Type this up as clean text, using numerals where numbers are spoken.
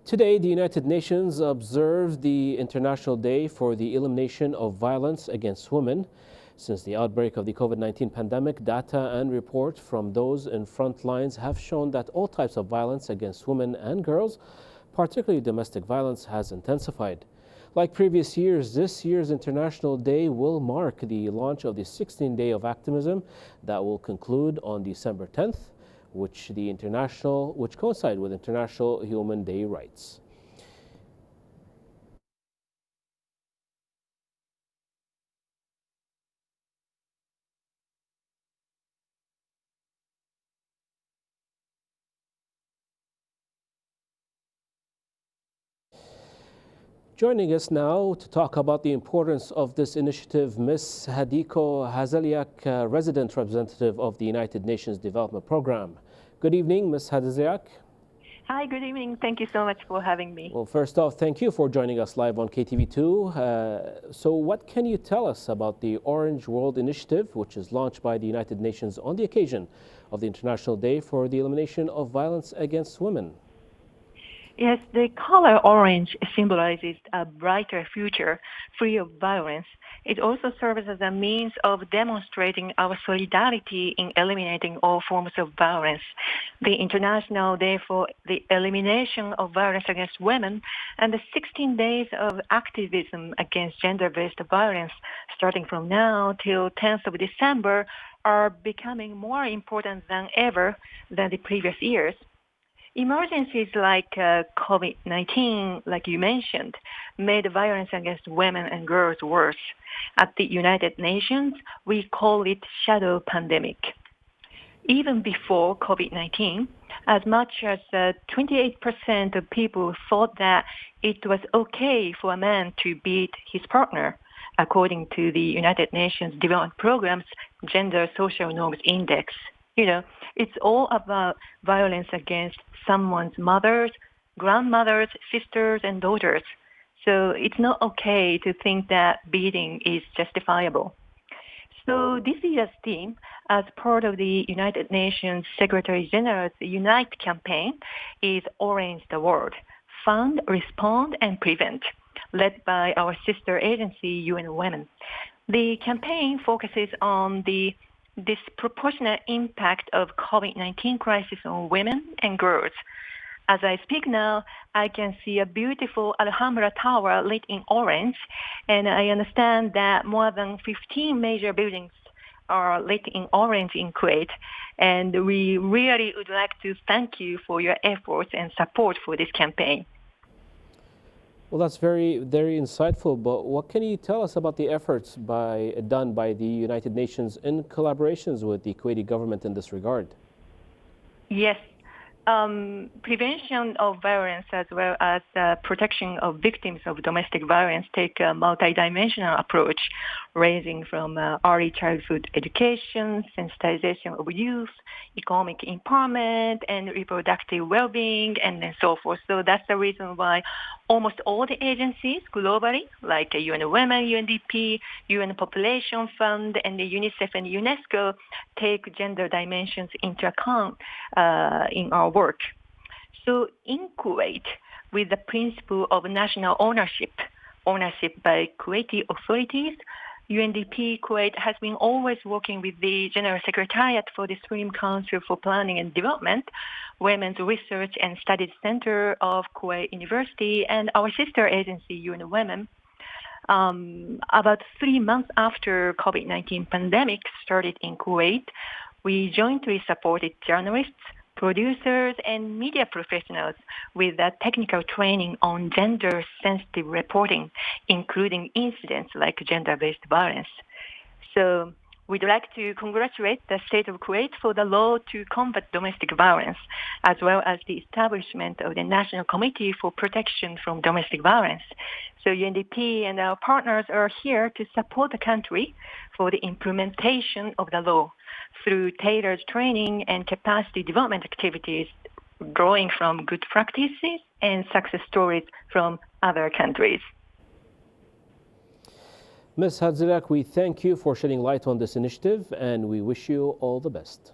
Today, the United Nations observed the International Day for the Elimination of Violence Against Women. Since the outbreak of the COVID-19 pandemic, data and reports from those in front lines have shown that all types of violence against women and girls, particularly domestic violence, has intensified. Like previous years, this year's International Day will mark the launch of the 16th Day of Activism that will conclude on December 10th, which coincide with International Human Day Rights. Joining us now to talk about the importance of this initiative, Ms. Hideko Hadzialic, resident representative of the United Nations Development Program. Good evening, Ms. Hadzialic. Hi, good evening. Thank you so much for having me. Well, first off, thank you for joining us live on KTV2. So what can you tell us about the Orange World Initiative, which is launched by the United Nations on the occasion of the International Day for the Elimination of Violence Against Women? Yes, the color orange symbolizes a brighter future free of violence. It also serves as a means of demonstrating our solidarity in eliminating all forms of violence. The International Day for the Elimination of Violence Against Women and the 16 days of activism against gender-based violence starting from now till 10th of December are becoming more important than ever than the previous years. Emergencies like COVID-19, like you mentioned, made violence against women and girls worse. At the United Nations, we call it shadow pandemic. Even before COVID-19, as much as 28% of people thought that it was okay for a man to beat his partner, according to the United Nations Development Program's Gender Social Norms Index. You know, it's all about violence against someone's mothers, grandmothers, sisters, and daughters. So it's not okay to think that beating is justifiable. So this year's theme, as part of the United Nations Secretary General's Unite campaign, is Orange the World, Fund, Respond, and Prevent, led by our sister agency, UN Women. The campaign focuses on the disproportionate impact of COVID-19 crisis on women and girls. As I speak now, I can see a beautiful Alhambra Tower lit in orange, and I understand that more than 15 major buildings are lit in orange in Kuwait, and we really would like to thank you for your efforts and support for this campaign. Well, that's very insightful, but what can you tell us about the efforts done by the United Nations in collaborations with the Kuwaiti government in this regard? Yes. Prevention of violence as well as protection of victims of domestic violence take a multidimensional approach, ranging from early childhood education, sensitization of youth, economic empowerment, and reproductive well-being, and then so forth. So that's the reason why almost all the agencies globally, like UN Women, UNDP, UN Population Fund, and the UNICEF and UNESCO, take gender dimensions into account in our work. So in Kuwait, with the principle of national ownership by Kuwaiti authorities, UNDP Kuwait has been always working with the General Secretariat for the Supreme Council for Planning and Development, Women's Research and Studies Center of Kuwait University, and our sister agency, UN Women. About 3 months after COVID-19 pandemic started in Kuwait, we jointly supported journalists, producers, and media professionals with technical training on gender-sensitive reporting, including incidents like gender-based violence. So we'd like to congratulate the state of Kuwait for the law to combat domestic violence, as well as the establishment of the National Committee for Protection from Domestic Violence. So UNDP and our partners are here to support the country for the implementation of the law through tailored training and capacity development activities, drawing from good practices and success stories from other countries. Ms. Hadzialic, we thank you for shedding light on this initiative, and we wish you all the best.